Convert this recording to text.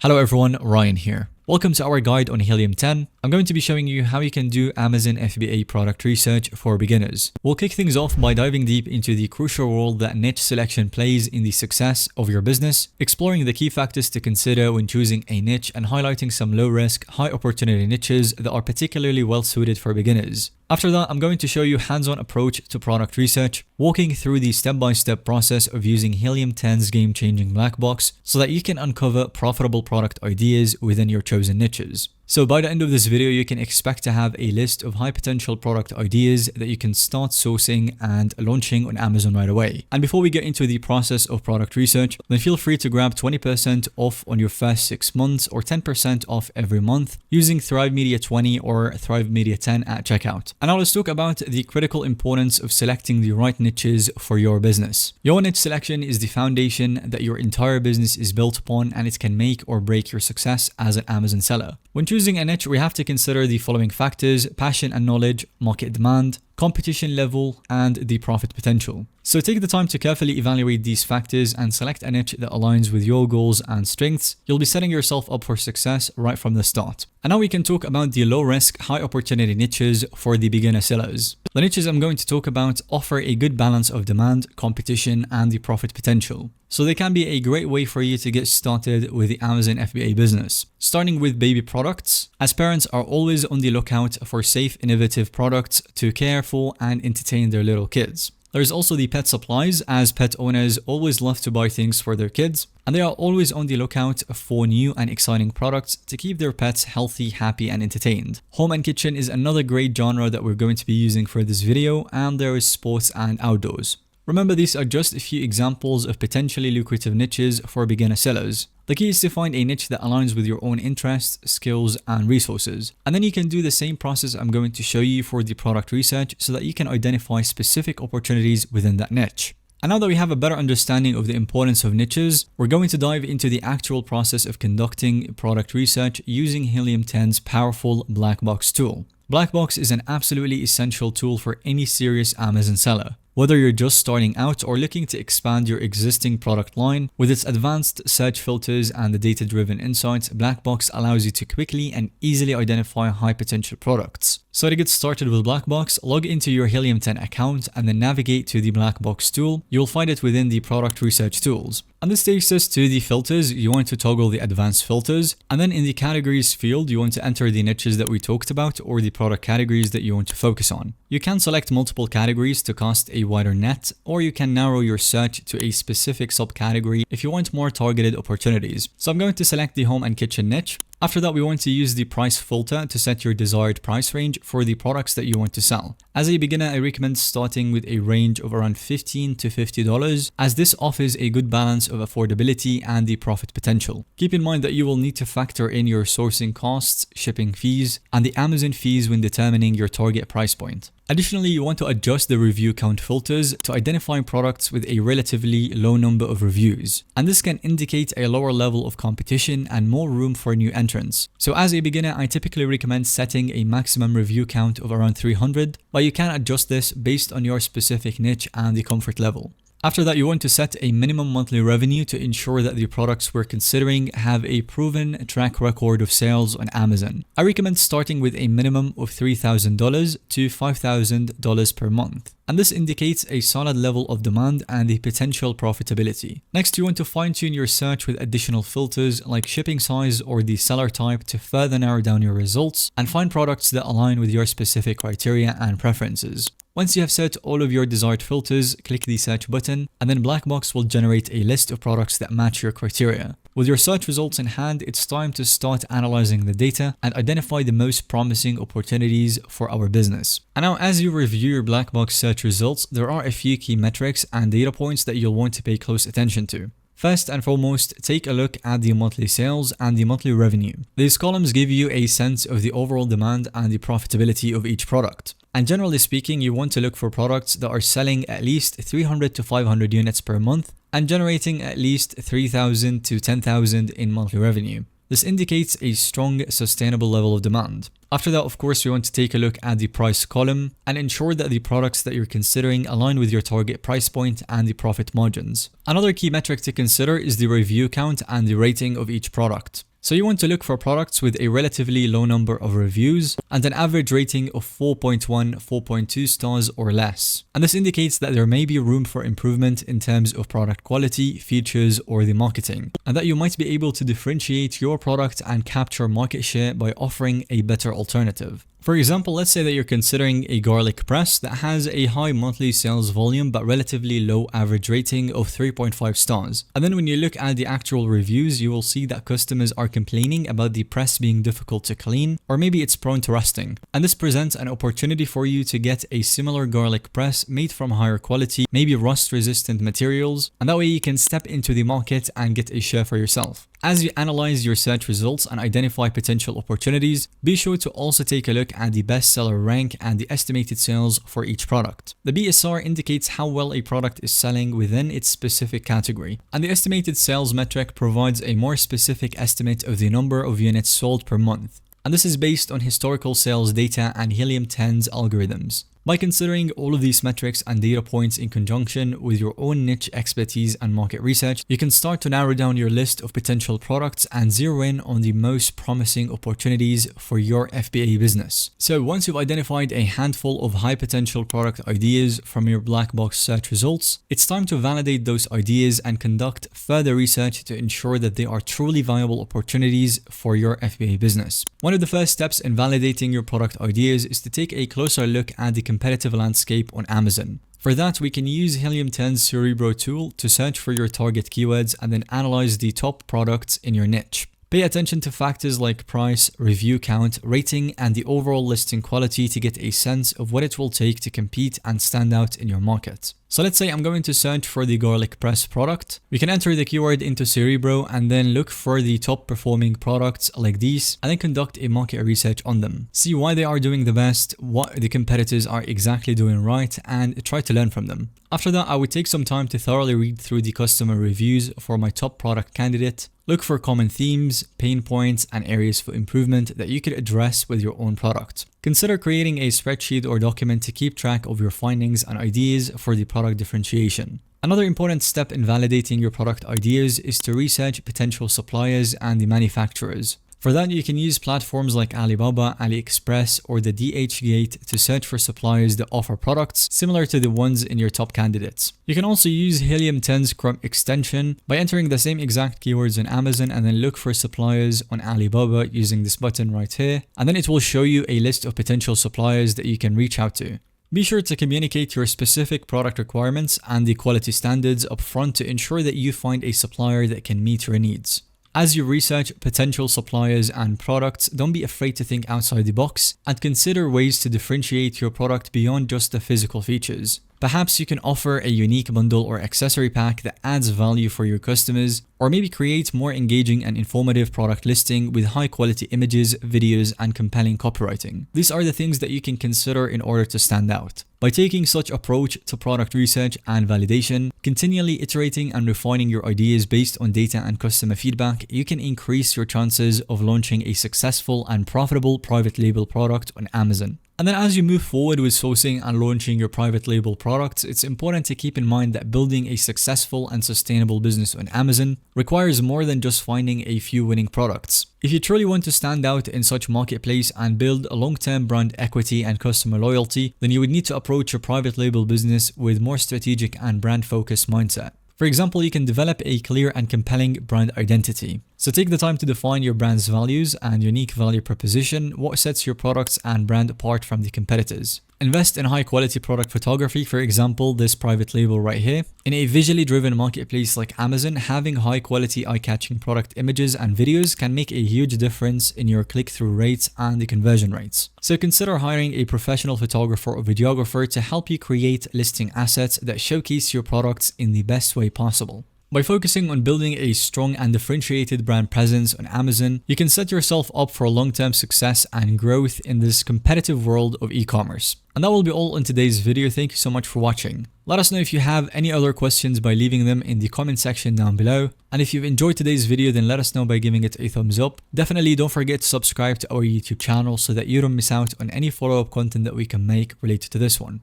Hello everyone, Ryan here. Welcome to our guide on Helium 10. I'm going to be showing you how you can do Amazon FBA product research for beginners. We'll kick things off by diving deep into the crucial role that niche selection plays in the success of your business, exploring the key factors to consider when choosing a niche and highlighting some low-risk, high-opportunity niches that are particularly well-suited for beginners. After that, I'm going to show you hands-on approach to product research, walking through the step-by-step process of using Helium 10's game-changing black box so that you can uncover profitable product ideas within your chosen niches. So by the end of this video, you can expect to have a list of high potential product ideas that you can start sourcing and launching on Amazon right away. And before we get into the process of product research, then feel free to grab 20% off on your first 6 months or 10% off every month using Thrive Media 20 or Thrive Media 10 at checkout. And now let's talk about the critical importance of selecting the right niches for your business. Your niche selection is the foundation that your entire business is built upon, and it can make or break your success as an Amazon seller. When choosing a niche, we have to consider the following factors: passion and knowledge, market demand, competition level, and the profit potential. So take the time to carefully evaluate these factors and select a niche that aligns with your goals and strengths. You'll be setting yourself up for success right from the start. And now we can talk about the low-risk, high-opportunity niches for the beginner sellers. The niches I'm going to talk about offer a good balance of demand, competition, and the profit potential. So they can be a great way for you to get started with the Amazon FBA business. Starting with baby products, as parents are always on the lookout for safe, innovative products to care for and entertain their little kids. There's also the pet supplies, as pet owners always love to buy things for their kids, and they are always on the lookout for new and exciting products to keep their pets healthy, happy, and entertained. Home and kitchen is another great genre that we're going to be using for this video, and there is sports and outdoors. Remember, these are just a few examples of potentially lucrative niches for beginner sellers. The key is to find a niche that aligns with your own interests, skills, and resources. And then you can do the same process I'm going to show you for the product research so that you can identify specific opportunities within that niche. And now that we have a better understanding of the importance of niches, we're going to dive into the actual process of conducting product research using Helium 10's powerful black box tool. Black box is an absolutely essential tool for any serious Amazon seller. Whether you're just starting out or looking to expand your existing product line, with its advanced search filters and the data-driven insights, Black Box allows you to quickly and easily identify high-potential products. So to get started with Black Box, log into your Helium 10 account and then navigate to the Black Box tool. You'll find it within the product research tools. And this takes us to the filters. You want to toggle the advanced filters, and then in the categories field, you want to enter the niches that we talked about or the product categories that you want to focus on. You can select multiple categories to cast a wider net, or you can narrow your search to a specific subcategory if you want more targeted opportunities. So I'm going to select the home and kitchen niche. After that, we want to use the price filter to set your desired price range for the products that you want to sell. As a beginner, I recommend starting with a range of around $15 to $50, as this offers a good balance of affordability and the profit potential. Keep in mind that you will need to factor in your sourcing costs, shipping fees, and the Amazon fees when determining your target price point. Additionally, you want to adjust the review count filters to identify products with a relatively low number of reviews. And this can indicate a lower level of competition and more room for new entrants. So as a beginner, I typically recommend setting a maximum review count of around 300, but you can adjust this based on your specific niche and the comfort level. After that, you want to set a minimum monthly revenue to ensure that the products we're considering have a proven track record of sales on Amazon. I recommend starting with a minimum of $3,000 to $5,000 per month. And this indicates a solid level of demand and the potential profitability. Next, you want to fine-tune your search with additional filters like shipping size or the seller type to further narrow down your results and find products that align with your specific criteria and preferences. Once you have set all of your desired filters, click the search button, and then Black Box will generate a list of products that match your criteria. With your search results in hand, it's time to start analyzing the data and identify the most promising opportunities for our business. And now, as you review your Black Box search results, there are a few key metrics and data points that you'll want to pay close attention to. First and foremost, take a look at the monthly sales and the monthly revenue. These columns give you a sense of the overall demand and the profitability of each product. And generally speaking, you want to look for products that are selling at least 300 to 500 units per month and generating at least 3,000 to 10,000 in monthly revenue. This indicates a strong, sustainable level of demand. After that, of course, we want to take a look at the price column and ensure that the products that you're considering align with your target price point and the profit margins. Another key metric to consider is the review count and the rating of each product. So you want to look for products with a relatively low number of reviews and an average rating of 4.1, 4.2 stars or less. And this indicates that there may be room for improvement in terms of product quality, features, or the marketing, and that you might be able to differentiate your product and capture market share by offering a better alternative. For example, let's say that you're considering a garlic press that has a high monthly sales volume but relatively low average rating of 3.5 stars. And then when you look at the actual reviews, you will see that customers are complaining about the press being difficult to clean, or maybe it's prone to rusting. And this presents an opportunity for you to get a similar garlic press made from higher quality, maybe rust-resistant materials, and that way you can step into the market and get a share for yourself. As you analyze your search results and identify potential opportunities, be sure to also take a look at the bestseller rank and the estimated sales for each product. The BSR indicates how well a product is selling within its specific category, and the estimated sales metric provides a more specific estimate of the number of units sold per month. And this is based on historical sales data and Helium 10's algorithms. By considering all of these metrics and data points in conjunction with your own niche expertise and market research, you can start to narrow down your list of potential products and zero in on the most promising opportunities for your FBA business. So once you've identified a handful of high potential product ideas from your black box search results, it's time to validate those ideas and conduct further research to ensure that they are truly viable opportunities for your FBA business. One of the first steps in validating your product ideas is to take a closer look at the competitive landscape on Amazon. For that, we can use Helium 10's Cerebro tool to search for your target keywords and then analyze the top products in your niche. Pay attention to factors like price, review count, rating, and the overall listing quality to get a sense of what it will take to compete and stand out in your market. So let's say I'm going to search for the garlic press product. We can enter the keyword into Cerebro and then look for the top performing products like these and then conduct a market research on them. See why they are doing the best, what the competitors are exactly doing right, and try to learn from them. After that, I would take some time to thoroughly read through the customer reviews for my top product candidate. Look for common themes, pain points, and areas for improvement that you could address with your own product. Consider creating a spreadsheet or document to keep track of your findings and ideas for the product differentiation. Another important step in validating your product ideas is to research potential suppliers and the manufacturers. For that, you can use platforms like Alibaba, AliExpress, or the DHgate to search for suppliers that offer products similar to the ones in your top candidates. You can also use Helium 10's Chrome extension by entering the same exact keywords on Amazon and then look for suppliers on Alibaba using this button right here, and then it will show you a list of potential suppliers that you can reach out to. Be sure to communicate your specific product requirements and the quality standards upfront to ensure that you find a supplier that can meet your needs. As you research potential suppliers and products, don't be afraid to think outside the box and consider ways to differentiate your product beyond just the physical features. Perhaps you can offer a unique bundle or accessory pack that adds value for your customers, or maybe create more engaging and informative product listing with high quality images, videos, and compelling copywriting. These are the things that you can consider in order to stand out. By taking such approach to product research and validation, continually iterating and refining your ideas based on data and customer feedback, you can increase your chances of launching a successful and profitable private label product on Amazon. And then as you move forward with sourcing and launching your private label products, it's important to keep in mind that building a successful and sustainable business on Amazon requires more than just finding a few winning products. If you truly want to stand out in such marketplace and build a long-term brand equity and customer loyalty, then you would need to approach your private label business with more strategic and brand-focused mindset. For example, you can develop a clear and compelling brand identity. So take the time to define your brand's values and unique value proposition, what sets your products and brand apart from the competitors. Invest in high quality product photography, for example, this private label right here. In a visually driven marketplace like Amazon, having high quality eye-catching product images and videos can make a huge difference in your click-through rates and the conversion rates. So consider hiring a professional photographer or videographer to help you create listing assets that showcase your products in the best way possible. By focusing on building a strong and differentiated brand presence on Amazon, you can set yourself up for long-term success and growth in this competitive world of e-commerce. And that will be all in today's video. Thank you so much for watching. Let us know if you have any other questions by leaving them in the comment section down below. And if you've enjoyed today's video, then let us know by giving it a thumbs up. Definitely don't forget to subscribe to our YouTube channel so that you don't miss out on any follow-up content that we can make related to this one.